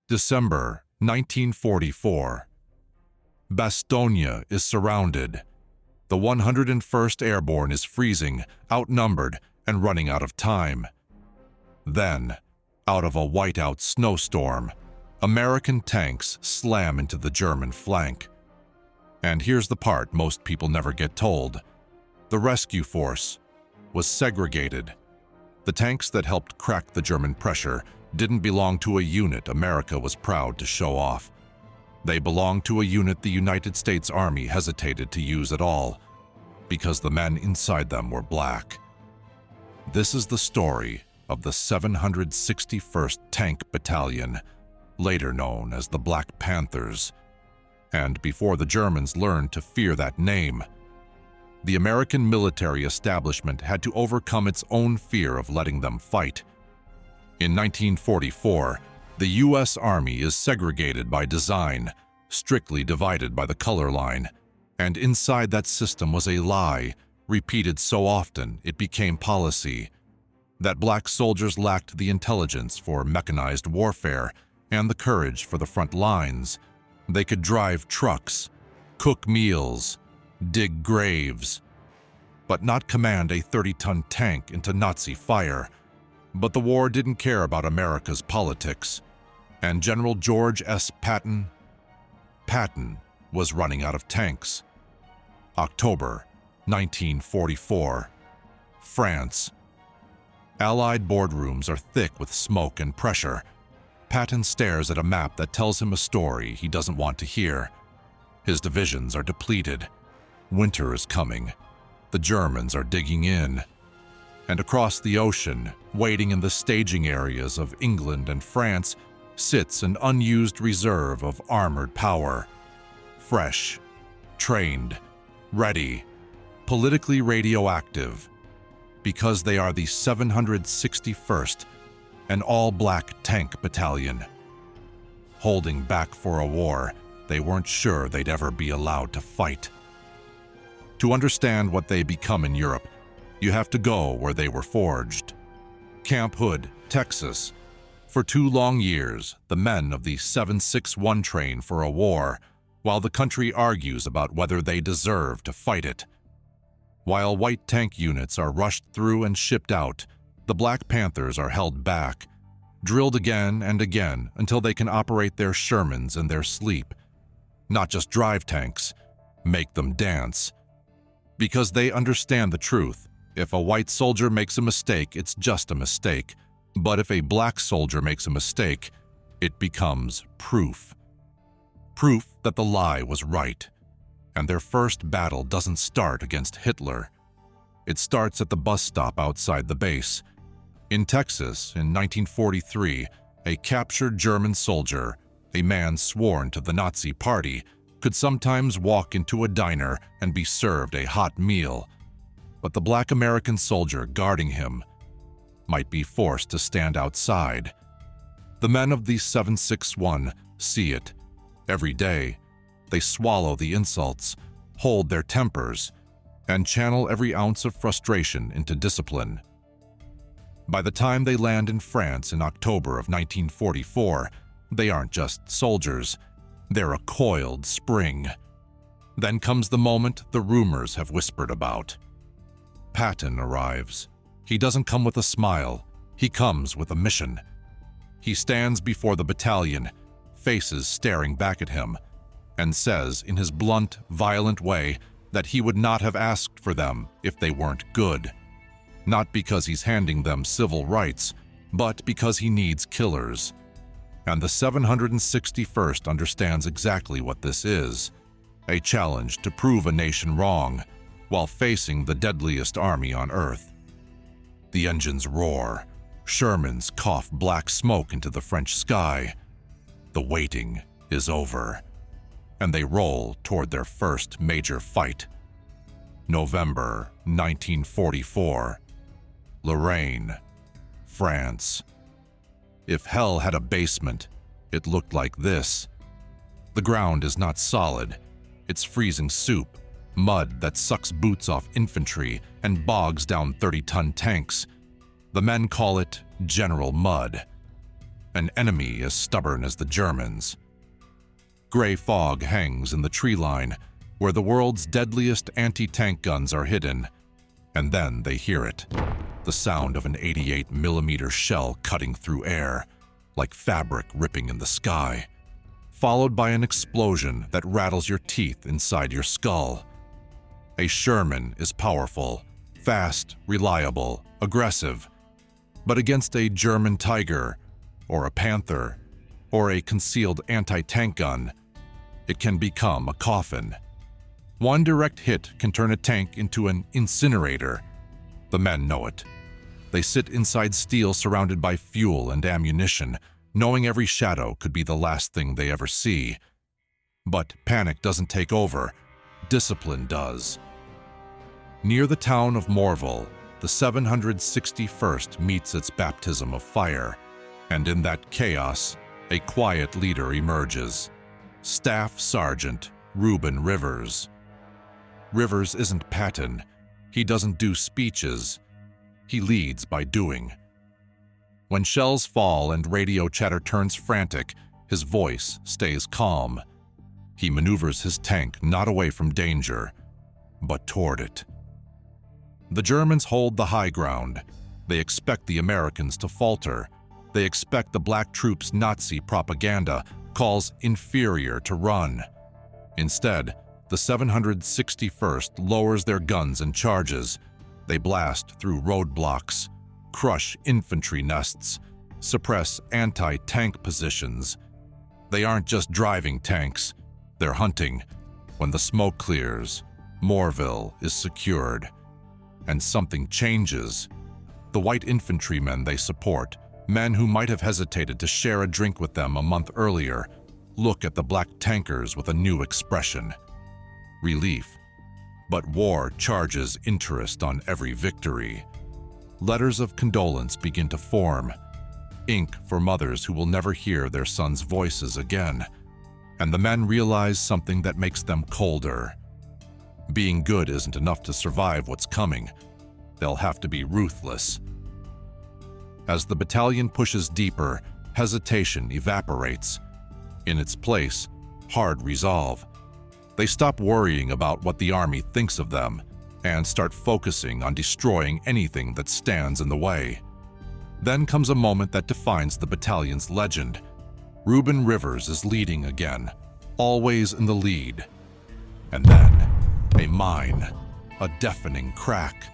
December 1944. Bastogne is surrounded. The 101st Airborne is freezing, outnumbered, and running out of time. Then, out of a whiteout snowstorm, American tanks slam into the German flank. And here's the part most people never get told. The rescue force was segregated. The tanks that helped crack the German pressure didn't belong to a unit America was proud to show off. They belonged to a unit the United States Army hesitated to use at all, because the men inside them were black. This is the story of the 761st Tank Battalion, later known as the Black Panthers. And before the Germans learned to fear that name, the American military establishment had to overcome its own fear of letting them fight. In 1944, the U.S. Army is segregated by design, strictly divided by the color line, and inside that system was a lie, repeated so often it became policy, that black soldiers lacked the intelligence for mechanized warfare and the courage for the front lines. They could drive trucks, cook meals, dig graves, but not command a 30-ton tank into Nazi fire. But the war didn't care about America's politics, and General George S. Patton was running out of tanks. October 1944. France. Allied boardrooms are thick with smoke and pressure. Patton stares at a map that tells him a story he doesn't want to hear. His divisions are depleted. Winter is coming. The Germans are digging in. And across the ocean, waiting in the staging areas of England and France, sits an unused reserve of armored power. Fresh, trained, ready, politically radioactive, because they are the 761st, an all-black tank battalion. Holding back for a war they weren't sure they'd ever be allowed to fight. To understand what they become in Europe, you have to go where they were forged. Camp Hood, Texas. For 2 long years, the men of the 761 train for a war, while the country argues about whether they deserve to fight it. While white tank units are rushed through and shipped out, the Black Panthers are held back, drilled again and again until they can operate their Shermans in their sleep. Not just drive tanks, make them dance. Because they understand the truth. If a white soldier makes a mistake, it's just a mistake. But if a black soldier makes a mistake, it becomes proof. Proof that the lie was right. And their first battle doesn't start against Hitler. It starts at the bus stop outside the base. In Texas, in 1943, a captured German soldier, a man sworn to the Nazi Party, could sometimes walk into a diner and be served a hot meal. But the black American soldier guarding him might be forced to stand outside. The men of the 761 see it. Every day, they swallow the insults, hold their tempers, and channel every ounce of frustration into discipline. By the time they land in France in October of 1944, they aren't just soldiers, they're a coiled spring. Then comes the moment the rumors have whispered about. Patton arrives. He doesn't come with a smile, he comes with a mission. He stands before the battalion, faces staring back at him, and says in his blunt, violent way that he would not have asked for them if they weren't good. Not because he's handing them civil rights, but because he needs killers. And the 761st understands exactly what this is, a challenge to prove a nation wrong while facing the deadliest army on earth. The engines roar, Shermans cough black smoke into the French sky. The waiting is over, and they roll toward their first major fight. November 1944, Lorraine, France. If hell had a basement, it looked like this. The ground is not solid. It's freezing soup, mud that sucks boots off infantry and bogs down 30-ton tanks. The men call it General Mud. an enemy as stubborn as the Germans. Gray fog hangs in the tree line where the world's deadliest anti-tank guns are hidden, and then they hear it, the sound of an 88mm shell cutting through air, like fabric ripping in the sky, followed by an explosion that rattles your teeth inside your skull. A Sherman is powerful, fast, reliable, aggressive, but against a German Tiger, or a Panther, or a concealed anti-tank gun, it can become a coffin. One direct hit can turn a tank into an incinerator. The men know it. They sit inside steel surrounded by fuel and ammunition, knowing every shadow could be the last thing they ever see. But panic doesn't take over. Discipline does. Near the town of Morville, the 761st meets its baptism of fire, and in that chaos, a quiet leader emerges. Staff Sergeant Ruben Rivers. Rivers isn't Patton. He doesn't do speeches. He leads by doing. When shells fall and radio chatter turns frantic, his voice stays calm. He maneuvers his tank not away from danger, but toward it. The Germans hold the high ground. They expect the Americans to falter. They expect the black troops' Nazi propaganda calls inferior to run. Instead, the 761st lowers their guns and charges. They blast through roadblocks, crush infantry nests, suppress anti-tank positions. They aren't just driving tanks, they're hunting. When the smoke clears, Morville is secured. And something changes. The white infantrymen they support, men who might have hesitated to share a drink with them a month earlier, look at the black tankers with a new expression. Relief. But war charges interest on every victory. Letters of condolence begin to form, ink for mothers who will never hear their sons' voices again, and the men realize something that makes them colder. Being good isn't enough to survive what's coming. They'll have to be ruthless. As the battalion pushes deeper, hesitation evaporates. In its place, hard resolve. They stop worrying about what the army thinks of them and start focusing on destroying anything that stands in the way. Then comes a moment that defines the battalion's legend. Ruben Rivers is leading again, always in the lead. And then, a mine, a deafening crack.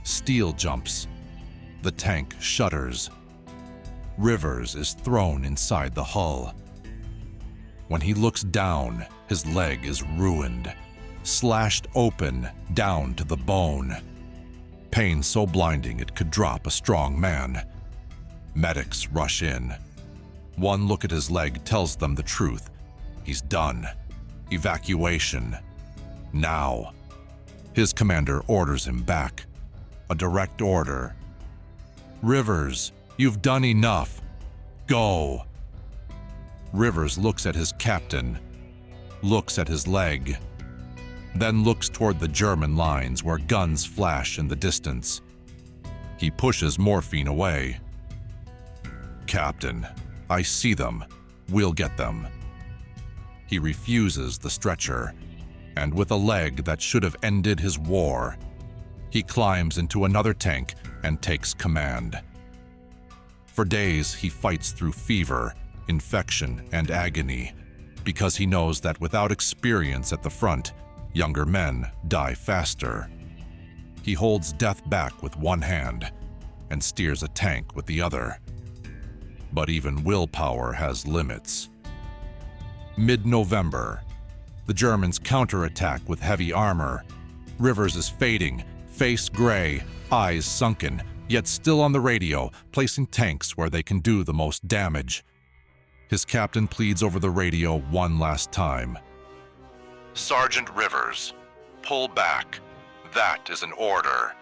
Steel jumps. The tank shudders. Rivers is thrown inside the hull. When he looks down, his leg is ruined, slashed open down to the bone. Pain so blinding it could drop a strong man. Medics rush in. One look at his leg tells them the truth. He's done. Evacuation. Now. His commander orders him back. A direct order. Rivers, you've done enough. Go. Rivers looks at his captain, looks at his leg, then looks toward the German lines where guns flash in the distance. He pushes morphine away. Captain, I see them. We'll get them. He refuses the stretcher, and with a leg that should have ended his war, he climbs into another tank and takes command. For days, he fights through fever, infection, and agony, because he knows that without experience at the front, younger men die faster. He holds death back with one hand and steers a tank with the other. But even willpower has limits. Mid-November, the Germans counterattack with heavy armor. Rivers is fading, face gray, eyes sunken, yet still on the radio, placing tanks where they can do the most damage. His captain pleads over the radio one last time. Sergeant Rivers, pull back. That is an order.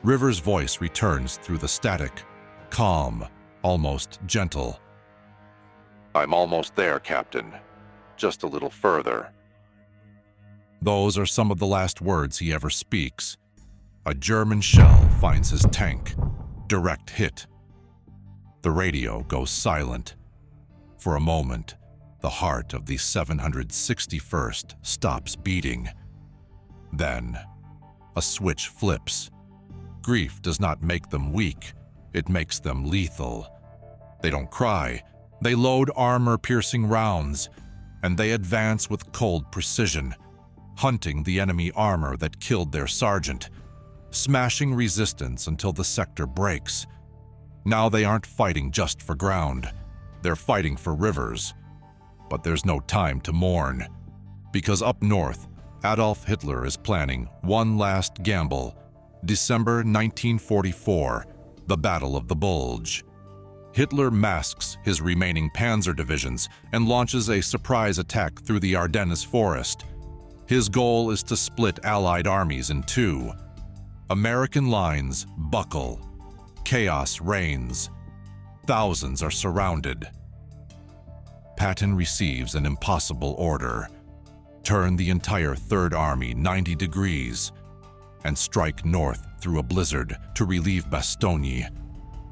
Rivers' voice returns through the static, calm, almost gentle. I'm almost there, Captain. Just a little further. Those are some of the last words he ever speaks. A German shell finds his tank. Direct hit. The radio goes silent. For a moment, the heart of the 761st stops beating. Then, a switch flips. Grief does not make them weak, it makes them lethal. They don't cry, they load armor-piercing rounds, and they advance with cold precision, hunting the enemy armor that killed their sergeant, smashing resistance until the sector breaks. Now they aren't fighting just for ground, they're fighting for rivers. But there's no time to mourn, because up north, Adolf Hitler is planning one last gamble. December 1944, the Battle of the Bulge. Hitler masks his remaining panzer divisions and launches a surprise attack through the Ardennes forest. His goal is to split Allied armies in two. American lines buckle. Chaos reigns. Thousands are surrounded. Patton receives an impossible order: turn the entire Third Army 90 degrees and strike north through a blizzard to relieve Bastogne.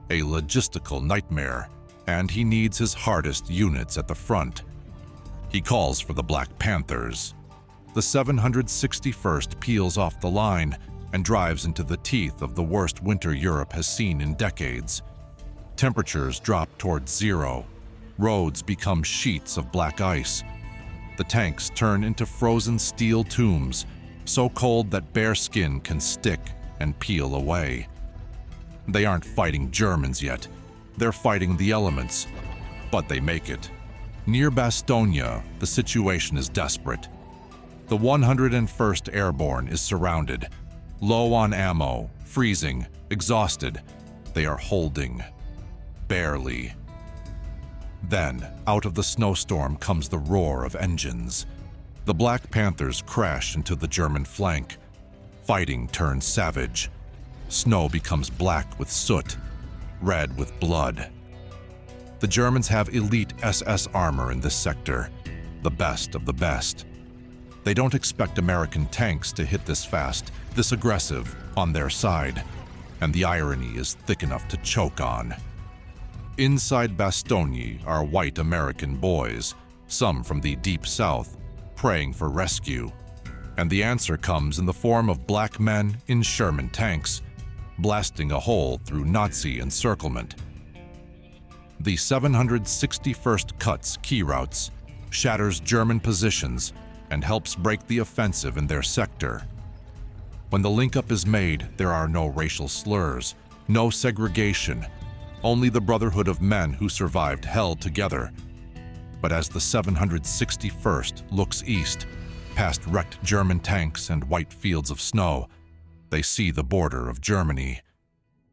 A logistical nightmare, and he needs his hardest units at the front. He calls for the Black Panthers. The 761st peels off the line and drives into the teeth of the worst winter Europe has seen in decades. Temperatures drop towards zero. Roads become sheets of black ice. The tanks turn into frozen steel tombs, so cold that bare skin can stick and peel away. They aren't fighting Germans yet. They're fighting the elements. But they make it. Near Bastogne, the situation is desperate. The 101st Airborne is surrounded. Low on ammo, freezing, exhausted. They are holding. Barely. Then, out of the snowstorm comes the roar of engines. The Black Panthers crash into the German flank. Fighting turns savage. Snow becomes black with soot, red with blood. The Germans have elite SS armor in this sector, the best of the best. They don't expect American tanks to hit this fast, this aggressive, on their side, and the irony is thick enough to choke on. Inside Bastogne are white American boys, some from the deep south, praying for rescue. And the answer comes in the form of black men in Sherman tanks, blasting a hole through Nazi encirclement. The 761st cuts key routes, shatters German positions, and helps break the offensive in their sector. When the link-up is made, there are no racial slurs, no segregation, only the brotherhood of men who survived held together. But as the 761st looks east, past wrecked German tanks and white fields of snow, they see the border of Germany.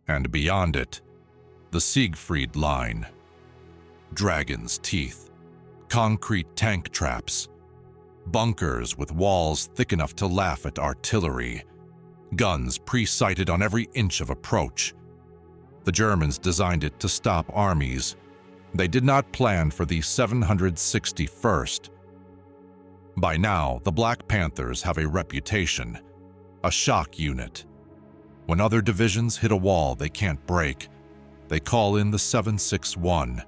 And beyond it, the Siegfried line. Dragon's teeth, concrete tank traps, bunkers with walls thick enough to laugh at artillery, guns pre-sighted on every inch of approach. The Germans designed it to stop armies. They did not plan for the 761st. By now, the Black Panthers have a reputation, a shock unit. When other divisions hit a wall they can't break, they call in the 761.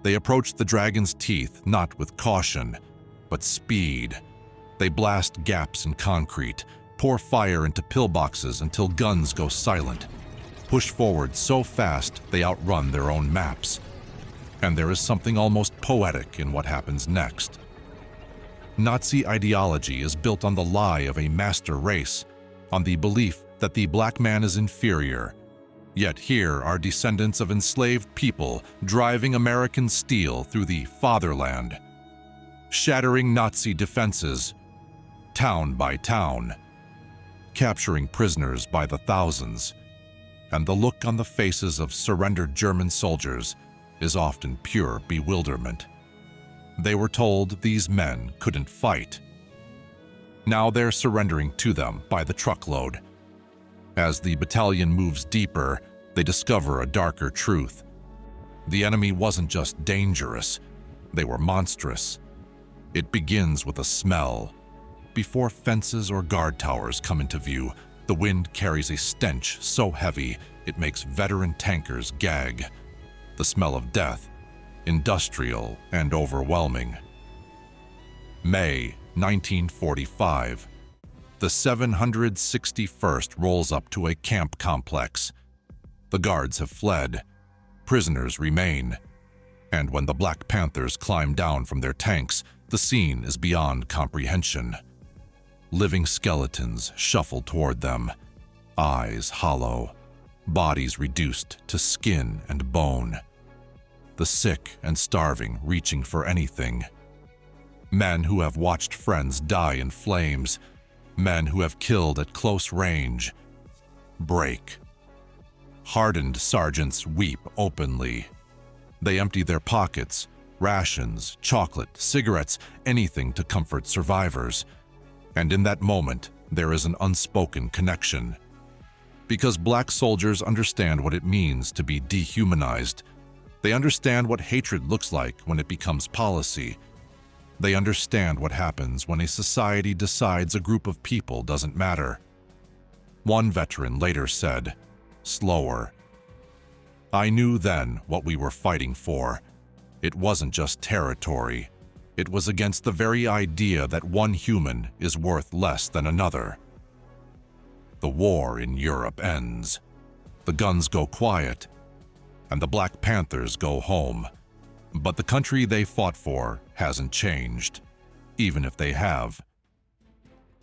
They approach the Dragon's Teeth not with caution, but speed. They blast gaps in concrete, pour fire into pillboxes until guns go silent, push forward so fast they outrun their own maps. And there is something almost poetic in what happens next. Nazi ideology is built on the lie of a master race, on the belief that the black man is inferior. Yet here are descendants of enslaved people driving American steel through the fatherland, shattering Nazi defenses, town by town, capturing prisoners by the thousands. And the look on the faces of surrendered German soldiers is often pure bewilderment. They were told these men couldn't fight. Now they're surrendering to them by the truckload. As the battalion moves deeper, they discover a darker truth. The enemy wasn't just dangerous, they were monstrous. It begins with a smell. Before fences or guard towers come into view, the wind carries a stench so heavy it makes veteran tankers gag. the smell of death, industrial and overwhelming. May 1945. The 761st rolls up to a camp complex. The guards have fled. Prisoners remain. And when the Black Panthers climb down from their tanks, the scene is beyond comprehension. Living skeletons shuffle toward them, eyes hollow, bodies reduced to skin and bone. The sick and starving reaching for anything. Men who have watched friends die in flames, men who have killed at close range, break. Hardened sergeants weep openly. They empty their pockets, rations, chocolate, cigarettes, anything to comfort survivors. And in that moment, there is an unspoken connection. Because Black soldiers understand what it means to be dehumanized. They understand what hatred looks like when it becomes policy. They understand what happens when a society decides a group of people doesn't matter. One veteran later said, slower, "I knew then what we were fighting for. It wasn't just territory. It was against the very idea that one human is worth less than another." The war in Europe ends. The guns go quiet, and the Black Panthers go home. But the country they fought for hasn't changed, even if they have.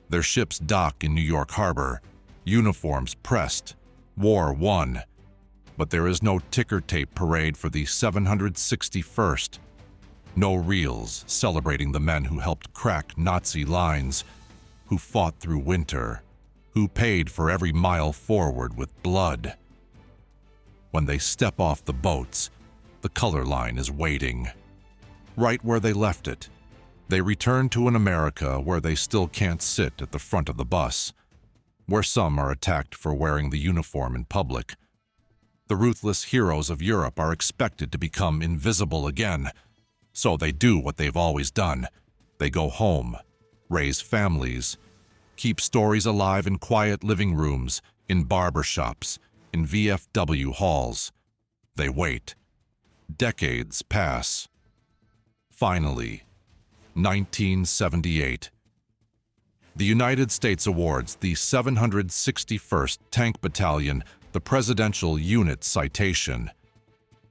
Their ships dock in New York Harbor, uniforms pressed, war won. But there is no ticker tape parade for the 761st. No reels celebrating the men who helped crack Nazi lines, who fought through winter, who paid for every mile forward with blood. When they step off the boats, the color line is waiting. Right where they left it, they return to an America where they still can't sit at the front of the bus, where some are attacked for wearing the uniform in public. The ruthless heroes of Europe are expected to become invisible again, so they do what they've always done. They go home, raise families, keep stories alive in quiet living rooms, in barbershops, in VFW halls. They wait. Decades pass. Finally, 1978. The United States awards the 761st Tank Battalion the Presidential Unit Citation.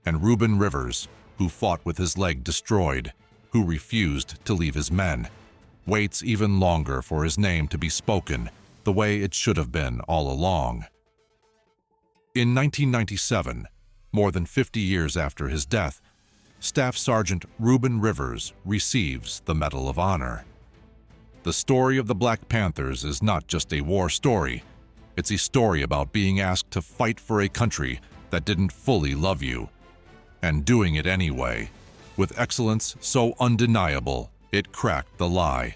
And Ruben Rivers, who fought with his leg destroyed, who refused to leave his men, waits even longer for his name to be spoken the way it should have been all along. In 1997, more than 50 years after his death, Staff Sergeant Ruben Rivers receives the Medal of Honor. The story of the Black Panthers is not just a war story. It's a story about being asked to fight for a country that didn't fully love you, and doing it anyway, with excellence so undeniable it cracked the lie.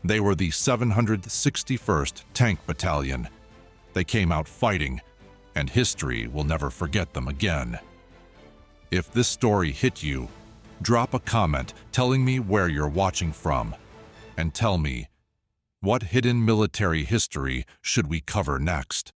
They were the 761st Tank Battalion. They came out fighting, and history will never forget them again. If this story hit you, drop a comment telling me where you're watching from, and tell me, what hidden military history should we cover next?